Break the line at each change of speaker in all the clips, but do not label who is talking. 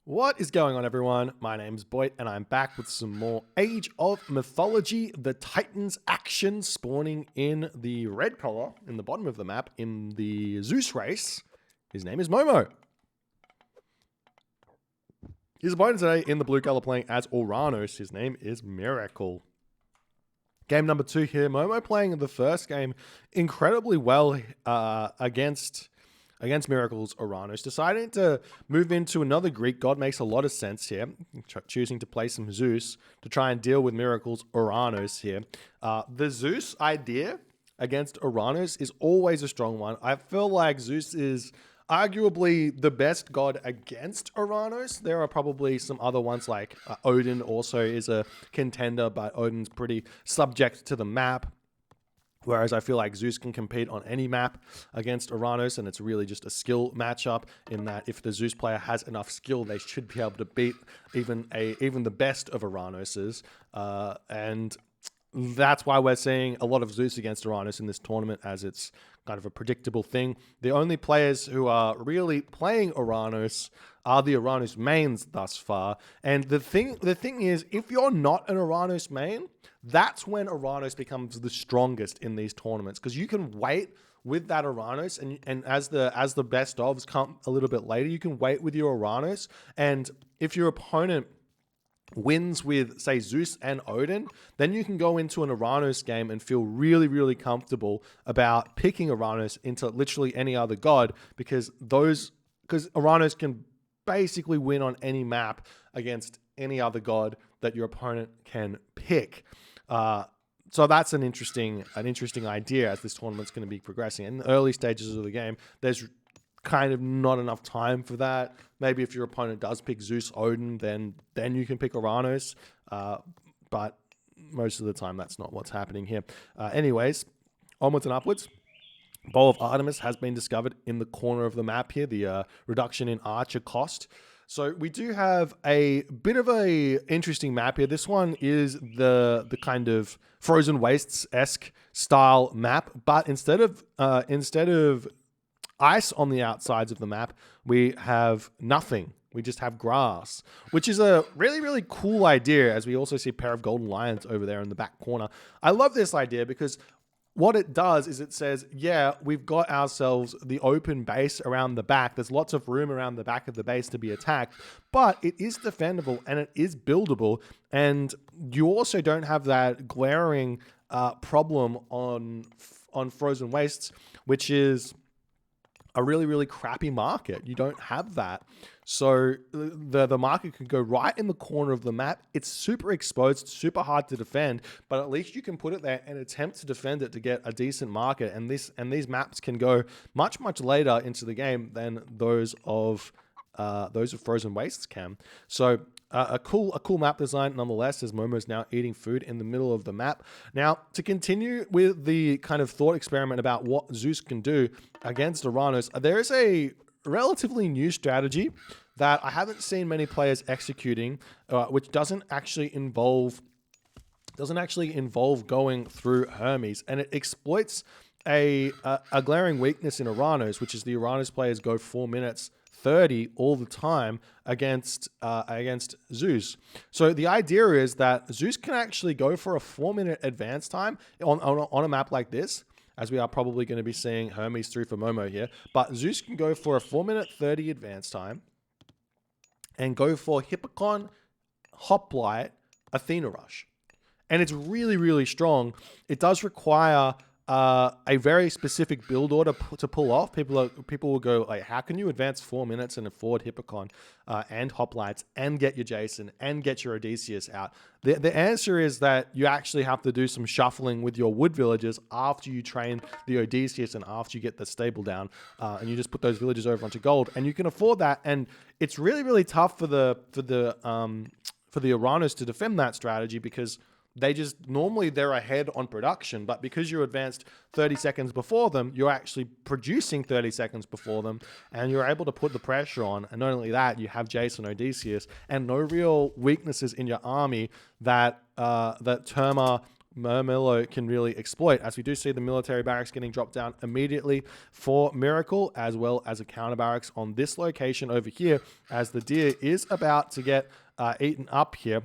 What is going on, everyone? My name's Boit, and I'm back with some more Age of Mythology, the Titans action spawning in the red color in the bottom of the map in the Zeus race. His name is Momo. His opponent today in the blue color playing as Oranos. His name is Miracle. Game number 2 here. Momo playing the first game incredibly well against Miracle's Oranos. Deciding to move into another Greek god makes a lot of sense here. Choosing to play some Zeus to try and deal with Miracle's Oranos here. The Zeus idea against Oranos is always a strong one. I feel like Zeus is arguably the best god against Oranos. There are probably some other ones like Odin also is a contender, but Odin's pretty subject to the map. Whereas I feel like Zeus can compete on any map against Oranos, and it's really just a skill matchup in that if the Zeus player has enough skill, they should be able to beat even the best of Oranos's. And that's why we're seeing a lot of Zeus against Oranos in this tournament, as it's kind of a predictable thing. The only players who are really playing Oranos are the Oranos mains thus far. And the thing is, if you're not an Oranos main, that's when Oranos becomes the strongest in these tournaments, because you can wait with that Oranos, and as the best ofs come a little bit later, you can wait with your Oranos, and if your opponent wins with, say, Zeus and Odin, then you can go into an Oranos game and feel really, really comfortable about picking Oranos into literally any other god, because Oranos can basically win on any map against any other god that your opponent can pick. So that's an interesting idea as this tournament's going to be progressing. In the early stages of the game, there's kind of not enough time for that. Maybe if your opponent does pick Zeus, Odin, then you can pick Oranos. But most of the time, that's not what's happening here. Anyways, onwards and upwards. Bow of Artemis has been discovered in the corner of the map here, the reduction in archer cost. So we do have a bit of a interesting map here. This one is the kind of Frozen Wastes-esque style map, but instead of ice on the outsides of the map, we have nothing. We just have grass, which is a really, really cool idea, as we also see a pair of golden lions over there in the back corner. I love this idea because what it does is it says, yeah, we've got ourselves the open base around the back. There's lots of room around the back of the base to be attacked, but it is defendable and it is buildable. And you also don't have that glaring problem on Frozen Wastes, which is a really, really crappy market. You don't have that. So the market can go right in the corner of the map. It's super exposed, super hard to defend, but at least you can put it there and attempt to defend it to get a decent market. And these maps can go much, much later into the game than those of Frozen Wastes can. So a cool map design nonetheless, as Momo's now eating food in the middle of the map. Now, to continue with the kind of thought experiment about what Zeus can do against Oranos, there is a relatively new strategy that I haven't seen many players executing, which doesn't actually involve going through Hermes, and it exploits a glaring weakness in Oranos, which is the Oranos players go 4 minutes 30 all the time against Zeus. So the idea is that Zeus can actually go for a 4-minute advance time on a map like this, as we are probably going to be seeing Hermes through for Momo here. But Zeus can go for a 4-minute 30 advance time and go for Hippocon, Hoplite, Athena Rush. And it's really, really strong. It does require a very specific build order to pull off. People will go like, how can you advance 4 minutes and afford Hippocon and Hoplites and get your Jason and get your Odysseus out? The answer is that you actually have to do some shuffling with your wood villagers after you train the Odysseus and after you get the stable down, and you just put those villagers over onto gold, and you can afford that. And it's really, really tough for the Oranos to defend that strategy, because they're ahead on production, but because you're advanced 30 seconds before them, you're actually producing 30 seconds before them, and you're able to put the pressure on. And not only that, you have Jason, Odysseus, and no real weaknesses in your army that Terma Murmillo can really exploit, as we do see the military barracks getting dropped down immediately for Miracle, as well as a counter barracks on this location over here, as the deer is about to get eaten up here.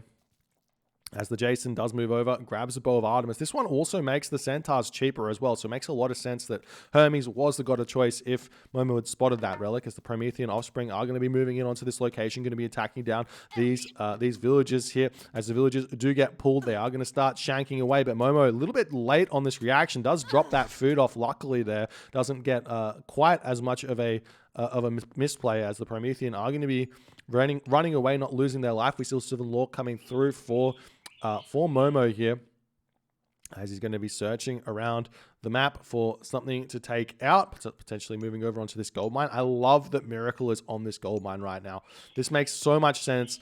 As the Jason does move over, grabs the bow of Artemis. This one also makes the centaurs cheaper as well, so it makes a lot of sense that Hermes was the god of choice if Momo had spotted that relic, as the Promethean offspring are going to be moving in onto this location, going to be attacking down these villages here. As the villagers do get pulled, they are going to start shanking away, but Momo, a little bit late on this reaction, does drop that food off. Luckily there, doesn't get quite as much of a misplay, as the Promethean are going to be running away, not losing their life. We still see the law coming through for Momo here, as he's going to be searching around the map for something to take out, potentially moving over onto this gold mine. I love that Miracle is on this gold mine right now. This makes so much sense.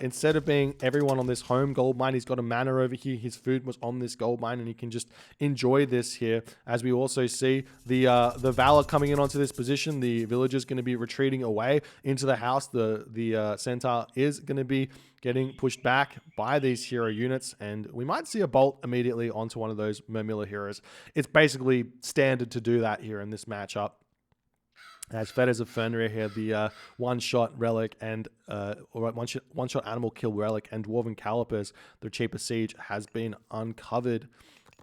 Instead of being everyone on this home gold mine, he's got a manor over here. His food was on this gold mine, and he can just enjoy this here. As we also see the Valor coming in onto this position, the villager's going to be retreating away into the house. The Centaur is going to be getting pushed back by these hero units, and we might see a bolt immediately onto one of those Murmillo heroes. It's basically standard to do that here in this matchup. As Fetters of Fenrir here, the one-shot relic and one-shot animal kill relic and Dwarven Calipers, the cheaper siege, has been uncovered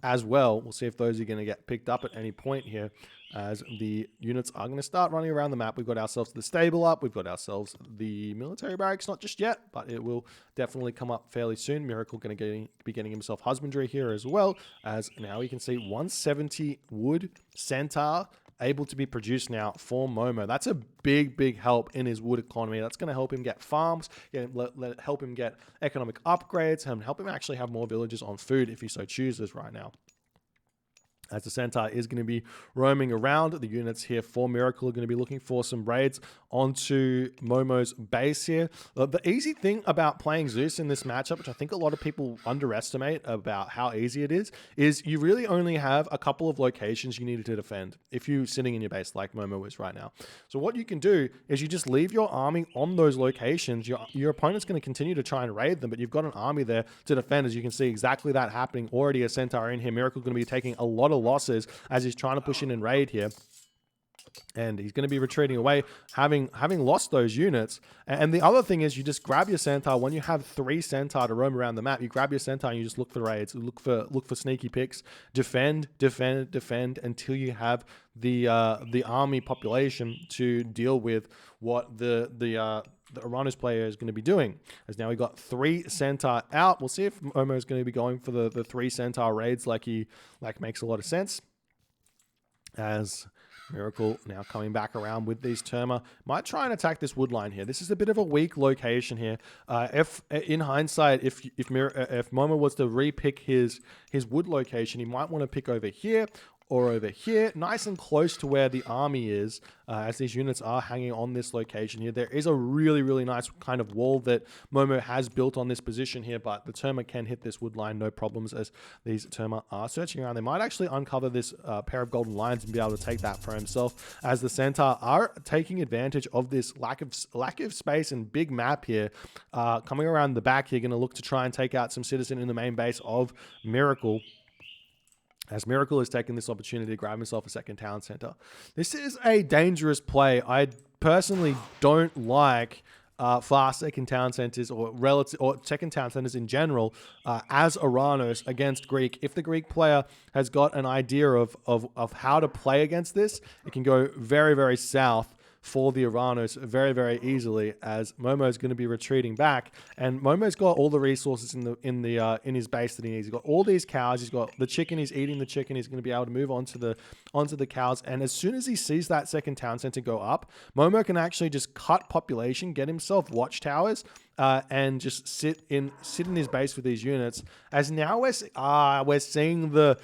as well. We'll see if those are going to get picked up at any point here, as the units are going to start running around the map. We've got ourselves the stable up. We've got ourselves the military barracks, not just yet, but it will definitely come up fairly soon. Miracle going to be getting himself husbandry here as well, as now we can see 170 wood centaur able to be produced now for Momo. That's a big help in his wood economy. That's going to help him get farms, help him get economic upgrades, and help him actually have more villages on food if he so chooses right now. As the Centaur is going to be roaming around, the units here for Miracle are going to be looking for some raids onto Momo's base here. The easy thing about playing Zeus in this matchup, which I think a lot of people underestimate about how easy it is you really only have a couple of locations you need to defend if you're sitting in your base like Momo is right now. So what you can do is you just leave your army on those locations. Your opponent's going to continue to try and raid them, but you've got an army there to defend. As you can see exactly that happening. Already a Centaur in here. Miracle going to be taking a lot of losses as he's trying to push in and raid here, and he's going to be retreating away, having lost those units. And the other thing is, you just grab your Centaur. When you have 3 Centaur to roam around the map, you grab your Centaur and you just look for raids, look for sneaky picks, defend until you have the army population to deal with what the Oranos player is going to be doing. As now we got 3 Centaur out. We'll see if Momo is going to be going for the 3 Centaur raids like makes a lot of sense. As Miracle now coming back around with these Terma. Might try and attack this wood line here. This is a bit of a weak location here. If in hindsight, if Momo was to re-pick his wood location, he might want to pick over here or over here, nice and close to where the army is, as these units are hanging on this location here. There is a really nice kind of wall that Momo has built on this position here, but the Terma can hit this wood line no problems, as these Terma are searching around. They might actually uncover this pair of golden lions and be able to take that for himself, as the Centaur are taking advantage of this lack of space and big map here. Coming around the back here, going to look to try and take out some citizen in the main base of Miracle, as Miracle is taking this opportunity to grab himself a second town center. This is a dangerous play. I personally don't like fast second town centers or second town centers in general as Oranos against Greek. If the Greek player has got an idea of how to play against this, it can go very south for the Oranos very easily, as Momo is going to be retreating back, and Momo's got all the resources in his base that he needs. He's got all these cows. He's got the chicken. He's eating the chicken. He's going to be able to move onto the cows. And as soon as he sees that second town center go up, Momo can actually just cut population, get himself watchtowers, and just sit in his base with these units. As now we're seeing the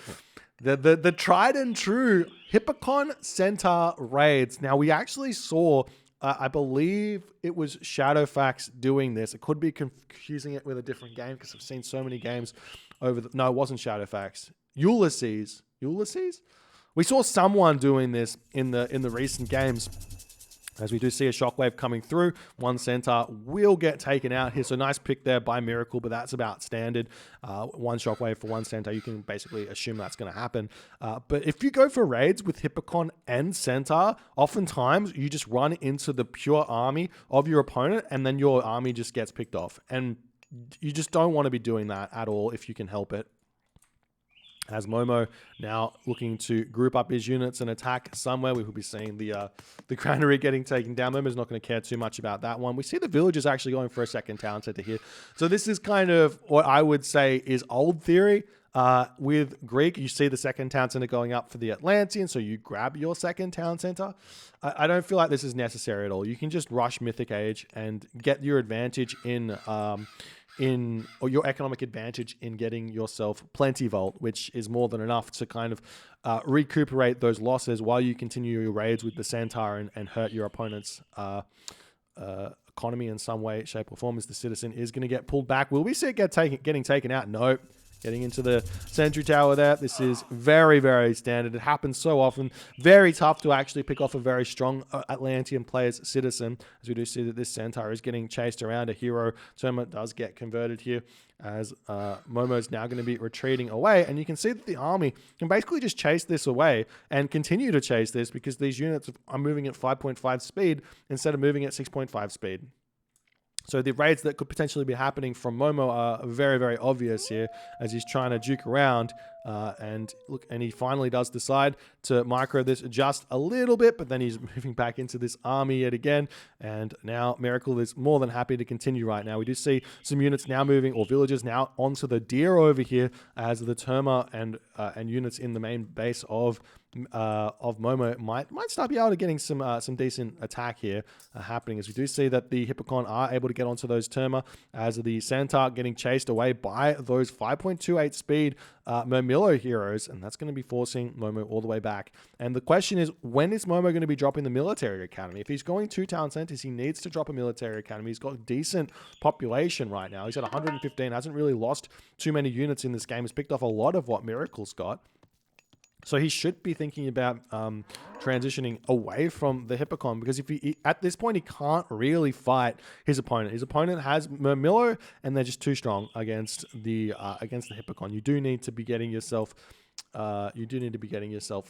tried and true Hippocon Centaur raids. Now, we actually saw, I believe it was Shadowfax doing this. It could be confusing it with a different game, because I've seen so many games no, it wasn't Shadowfax. Ulysses? We saw someone doing this in the recent games. As we do see a shockwave coming through, one centaur will get taken out here. So nice pick there by Miracle, but that's about standard. One shockwave for one centaur, you can basically assume that's going to happen. But if you go for raids with Hippocon and centaur, oftentimes you just run into the pure army of your opponent, and then your army just gets picked off. And you just don't want to be doing that at all if you can help it. As Momo now looking to group up his units and attack somewhere, we will be seeing the granary getting taken down. Momo's not going to care too much about that one. We see the villagers actually going for a second town center here. So this is kind of what I would say is old theory. With Greek, you see the second town center going up for the Atlantean, so you grab your second town center. I don't feel like this is necessary at all. You can just rush Mythic Age and get your advantage or your economic advantage in getting yourself plenty vault, which is more than enough to kind of recuperate those losses while you continue your raids with the centaur and hurt your opponent's economy in some way, shape, or form. As the citizen is going to get pulled back. Will we see it getting taken out? No. Getting into the sentry tower there. This is very, very standard. It happens so often. Very tough to actually pick off a very strong Atlantean player's citizen. As we do see that this centaur is getting chased around. A hero tournament does get converted here as Momo's now going to be retreating away. And you can see that the army can basically just chase this away and continue to chase this because these units are moving at 5.5 speed instead of moving at 6.5 speed. So the raids that could potentially be happening from Momo are very, very obvious here as he's trying to juke around. And he finally does decide to micro this just a little bit, but then he's moving back into this army yet again. And now Miracle is more than happy to continue right now. We do see some units now moving, or villagers now onto the deer over here as the Terma and units in the main base of Momo might start be able to getting some decent attack here happening, as we do see that the Hippocon are able to get onto those Terma as the Centaur getting chased away by those 5.28 speed Murmillo heroes, and that's going to be forcing Momo all the way back. And the question is, when is Momo going to be dropping the military academy? If he's going 2 town centers, he needs to drop a military academy. He's got a decent population right now. He's at 115, hasn't really lost too many units in this game. He's picked off a lot of what Miracle's got. So he should be thinking about transitioning away from the Hippocon, because if he at this point he can't really fight his opponent. His opponent has Murmillo, and they're just too strong against the Hippocon. You do need to be getting yourself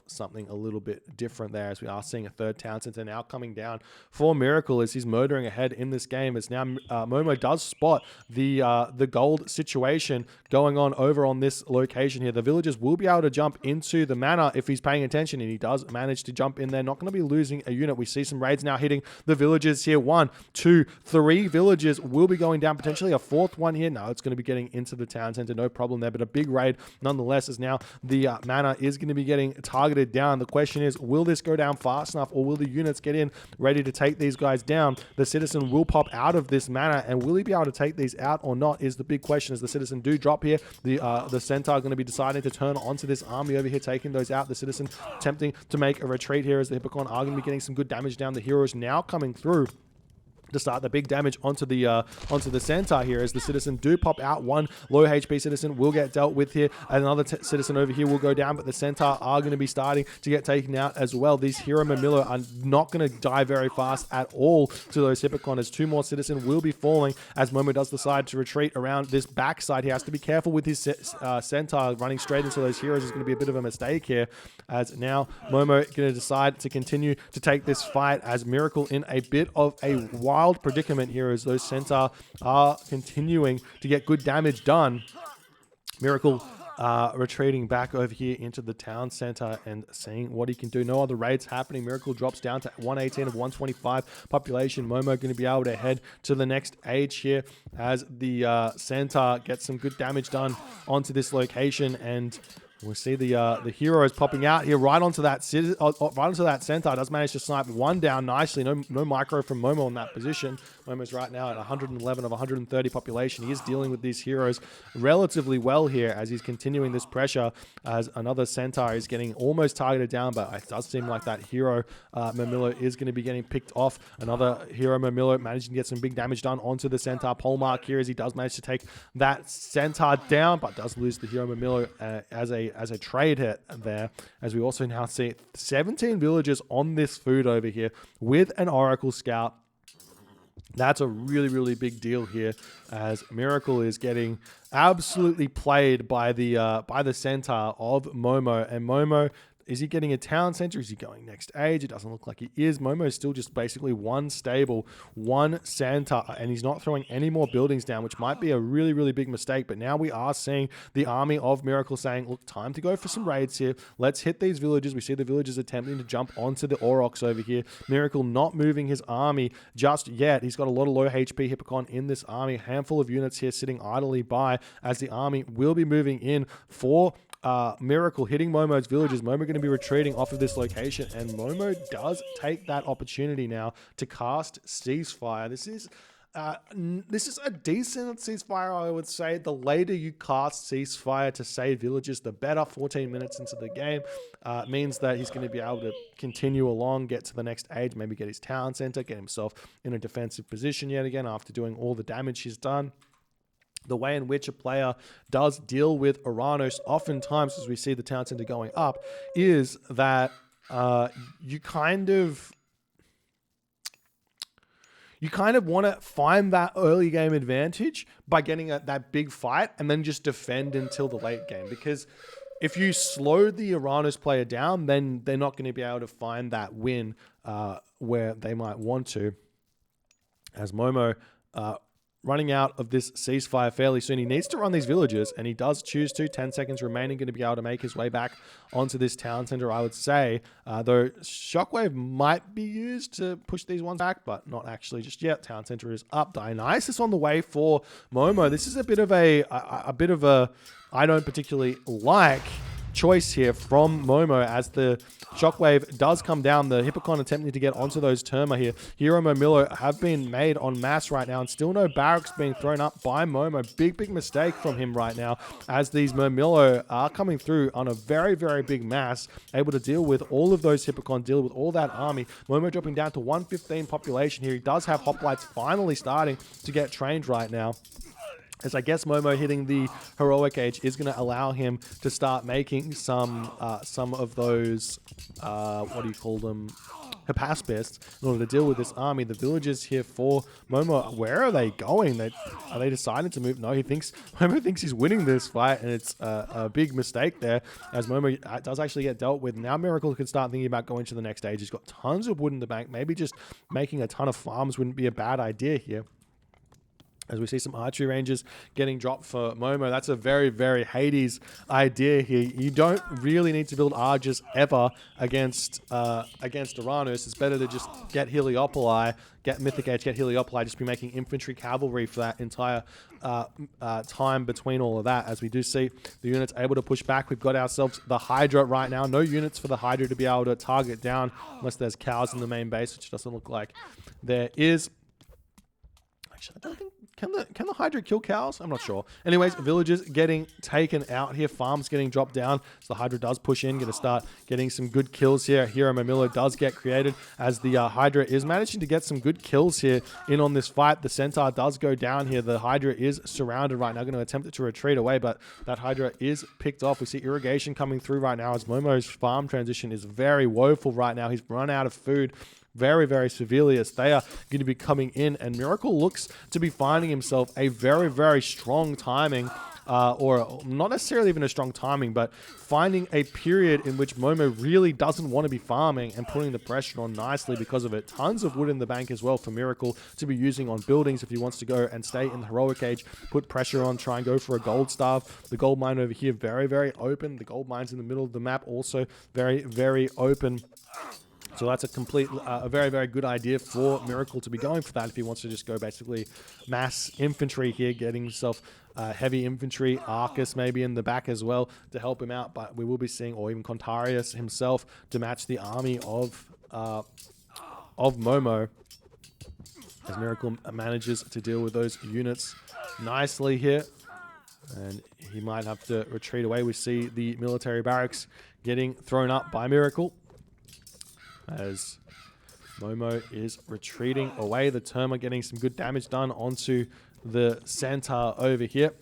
something a little bit different there, as we are seeing a third town center now coming down for Miracle as he's murdering ahead in this game. As now Momo does spot the gold situation going on over on this location here. The villagers will be able to jump into the manor if he's paying attention, and he does manage to jump in there. Not going to be losing a unit. We see some raids now hitting the villagers here. 1, 2, 3 villagers will be going down, potentially a 4th one here. No, it's going to be getting into the town center, no problem there, but a big raid nonetheless, as now the manor is going to be getting targeted down. The question is, will this go down fast enough, or will the units get in ready to take these guys down? The citizen will pop out of this manor, and will he be able to take these out or not is the big question. As the citizen do drop here, the centaur going to be deciding to turn onto this army over here, taking those out. The citizen attempting to make a retreat here, as the Hippocon are going to be getting some good damage down. The heroes now coming through to start the big damage onto the centaur here, as the citizen do pop out. 1 low HP citizen will get dealt with here, and another citizen over here will go down, but the centaur are going to be starting to get taken out as well. These hero Murmillo are not going to die very fast at all to those Hippocon, as 2 more citizen will be falling as Momo does decide to retreat around this backside. He has to be careful with his centaur. Running straight into those heroes is going to be a bit of a mistake here, as now Momo going to decide to continue to take this fight, as Miracle in a bit of a wild predicament here, as those centaur are continuing to get good damage done. Miracle retreating back over here into the town center and seeing what he can do. No other raids happening. Miracle drops down to 118 of 125 population. Momo going to be able to head to the next age here, as the centaur gets some good damage done onto this location, and we'll see the heroes popping out here right onto that centaur. Does manage to snipe 1 down nicely. No micro from Momo in that position. Momo's right now at 111 of 130 population. He is dealing with these heroes relatively well here as he's continuing this pressure as another Centaur is getting almost targeted down, but it does seem like that hero Murmillo is going to be getting picked off. Another hero Murmillo managing to get some big damage done onto the Centaur pole mark here as he does manage to take that Centaur down, but does lose the hero Murmillo as a trade hit there, as we also now see 17 villagers on this food over here with an Oracle Scout. That's a really, really big deal here as Miracle is getting absolutely played by the Centaur of Momo. And Momo, is he getting a town center? Is he going next age? It doesn't look like he is. Momo is still just basically one stable, one Centaur, and he's not throwing any more buildings down, which might be a really, really big mistake. But now we are seeing the army of Miracle saying, look, time to go for some raids here. Let's hit these villages. We see the villagers attempting to jump onto the Aurochs over here. Miracle not moving his army just yet. He's got a lot of low HP Hippocon in this army. A handful of units here sitting idly by as the army will be moving in for Miracle hitting Momo's villages. Momo going to be retreating off of this location, and Momo does take that opportunity now to cast Ceasefire. This is a decent Ceasefire, I would say. The later you cast Ceasefire to save villages, the better. 14 minutes into the game means that he's going to be able to continue along, get to the next age, maybe get his town center, get himself in a defensive position yet again after doing all the damage he's done. The way in which a player does deal with Oranos, oftentimes as we see the town center going up, is that you kind of want to find that early game advantage by getting that big fight and then just defend until the late game. Because if you slow the Oranos player down, then they're not going to be able to find that win where they might want to. As Momo running out of this Ceasefire fairly soon. He needs to run these villages, and he does choose to. 10 seconds remaining, going to be able to make his way back onto this town center, I would say. Though Shockwave might be used to push these ones back, but not actually just yet. Town center is up. Dionysus on the way for Momo. This is a bit of a I don't particularly like choice here from Momo as the Shockwave does come down. The Hippocon attempting to get onto those Terma here. Hero Murmillo have been made en masse right now, and still no barracks being thrown up by Momo. Big mistake from him right now as these Murmillo are coming through on a very, very big mass, able to deal with all of those Hippocon, deal with all that army. Momo dropping down to 115 population here. He does have hoplites finally starting to get trained right now, as I guess Momo hitting the heroic age is going to allow him to start making some of those, what do you call them, Hypaspists, in order to deal with this army. The villagers here for Momo, where are they going? Are they deciding to move? No, Momo thinks he's winning this fight, and it's a big mistake there, as Momo does actually get dealt with. Now Miracle can start thinking about going to the next stage. He's got tons of wood in the bank. Maybe just making a ton of farms wouldn't be a bad idea here. As we see some archery ranges getting dropped for Momo. That's a very, very Hades idea here. You don't really need to build Arges ever against Oranos. It's better to just get Heliopoli, get Mythic Age, get Heliopoli, just be making infantry cavalry for that entire time between all of that. As we do see the units able to push back. We've got ourselves the Hydra right now. No units for the Hydra to be able to target down unless there's cows in the main base, which doesn't look like there is. Actually, I don't think... Can the Hydra kill cows? I'm not sure. Anyways, villagers getting taken out here. Farms getting dropped down. So the Hydra does push in. Going to start getting some good kills here. Hero Murmillo does get created as the Hydra is managing to get some good kills here in on this fight. The Centaur does go down here. The Hydra is surrounded right now. Going to attempt to retreat away, but that Hydra is picked off. We see irrigation coming through right now as Momo's farm transition is very woeful right now. He's run out of food very, very severely as they are going to be coming in, and Miracle looks to be finding himself a very, very strong timing, or not necessarily even a strong timing, but finding a period in which Momo really doesn't want to be farming and putting the pressure on nicely because of it. Tons of wood in the bank as well for Miracle to be using on buildings if he wants to go and stay in the heroic age, put pressure on, try and go for a gold staff. The gold mine over here, very, very open. The gold mine's in the middle of the map, also very, very open. So that's a very, very good idea for Miracle to be going for that if he wants to just go basically mass infantry here, getting himself heavy infantry, Arcus maybe in the back as well to help him out. But we will be seeing, or even Contarius himself to match the army of Momo. as Miracle manages to deal with those units nicely here. And he might have to retreat away. We see the military barracks getting thrown up by Miracle as Momo is retreating away. The Terma getting some good damage done onto the centaur over here.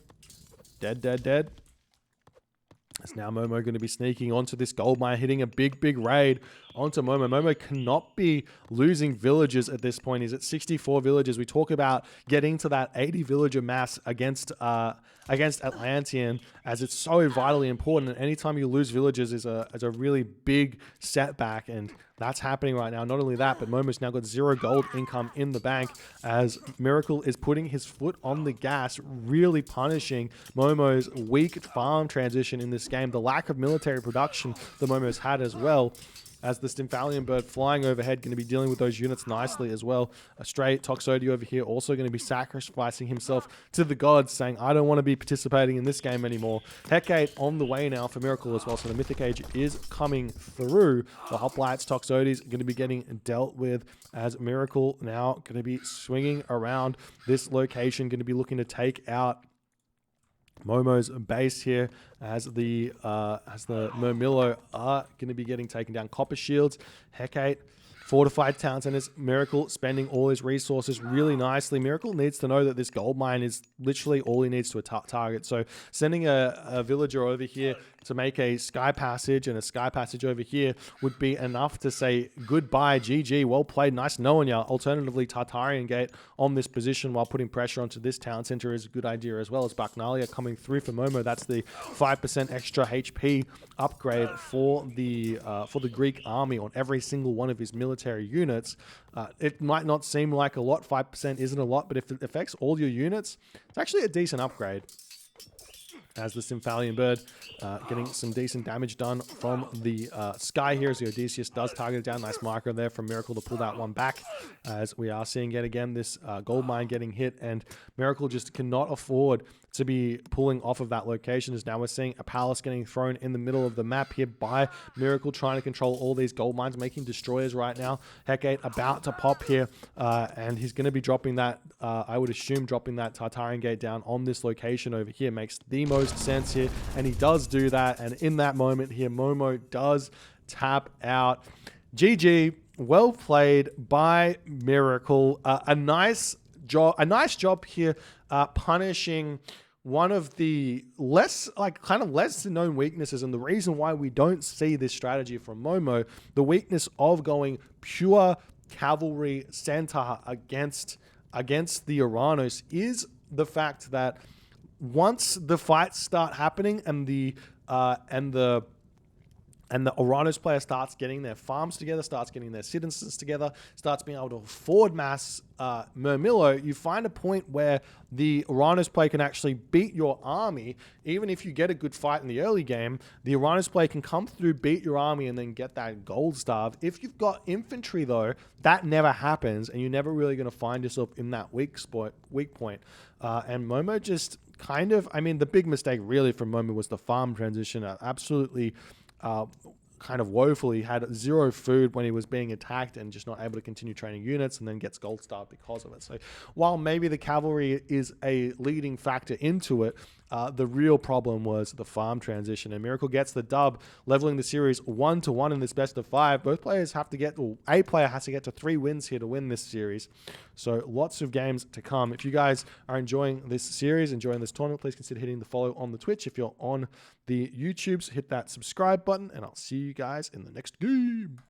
Dead, dead, dead. As now Momo going to be sneaking onto this gold mine, hitting a big, big raid onto Momo. Momo cannot be losing villagers at this point. He's at 64 villagers. We talk about getting to that 80 villager mass against Atlantean, as it's so vitally important. And anytime you lose villagers is a really big setback, and that's happening right now. Not only that, but Momo's now got 0 gold income in the bank, as Miracle is putting his foot on the gas, really punishing Momo's weak farm transition in this game. The lack of military production that Momo's had as well, as the Stymphalian bird flying overhead, going to be dealing with those units nicely as well. A straight Toxotes over here also going to be sacrificing himself to the gods, saying, I don't want to be participating in this game anymore. Hecate on the way now for Miracle as well, so the Mythic Age is coming through. The hoplites, Toxotes, going to be getting dealt with, as Miracle now going to be swinging around this location, going to be looking to take out Momo's base here, as the Murmillo are going to be getting taken down. Copper shields, Hecate, fortified town centers. Miracle spending all his resources really nicely. Miracle needs to know that this gold mine is literally all he needs to target. So sending a villager over here to make a sky passage and a sky passage over here would be enough to say goodbye, GG, well played, nice knowing ya. Alternatively, Tartarian Gate on this position while putting pressure onto this town center is a good idea as well, as Bacchanalia coming through for Momo. That's the 5% extra HP upgrade for the Greek army on every single one of his military units. It might not seem like a lot, 5% isn't a lot, but if it affects all your units, it's actually a decent upgrade. As the Stymphalian bird getting some decent damage done from the sky here, as the Odysseus does target it down. Nice marker there from Miracle to pull that one back, as we are seeing yet again this gold mine getting hit, and Miracle just cannot afford to be pulling off of that location, as now we're seeing a palace getting thrown in the middle of the map here by Miracle, trying to control all these gold mines, making destroyers right now. Hecate about to pop here, and he's going to be dropping that, I would assume dropping that Tartarian Gate down on this location over here. Makes the most sense here, and he does do that, and in that moment here, Momo does tap out. GG, well played by Miracle. A nice job here, punishing one of the less known weaknesses, and the reason why we don't see this strategy from Momo, the weakness of going pure cavalry centaur against the Oranos, is the fact that once the fights start happening and the Oranos player starts getting their farms together, starts getting their citizens together, starts being able to afford mass Murmillo, you find a point where the Oranos player can actually beat your army. Even if you get a good fight in the early game, the Oranos player can come through, beat your army, and then get that gold starve. If you've got infantry, though, that never happens, and you're never really going to find yourself in that weak point. And Momo just kind of, the big mistake really from Momo was the farm transition. Absolutely kind of woefully had 0 food when he was being attacked, and just not able to continue training units, and then gets gold starved because of it. So while maybe the cavalry is a leading factor into it, the real problem was the farm transition, and Miracle gets the dub, leveling the series 1-1 in this best of 5. Both players have to get, or a player has to get to 3 wins here to win this series. So lots of games to come. If you guys are enjoying this series, enjoying this tournament, please consider hitting the follow on the Twitch. If you're on the YouTubes, hit that subscribe button, and I'll see you guys in the next game.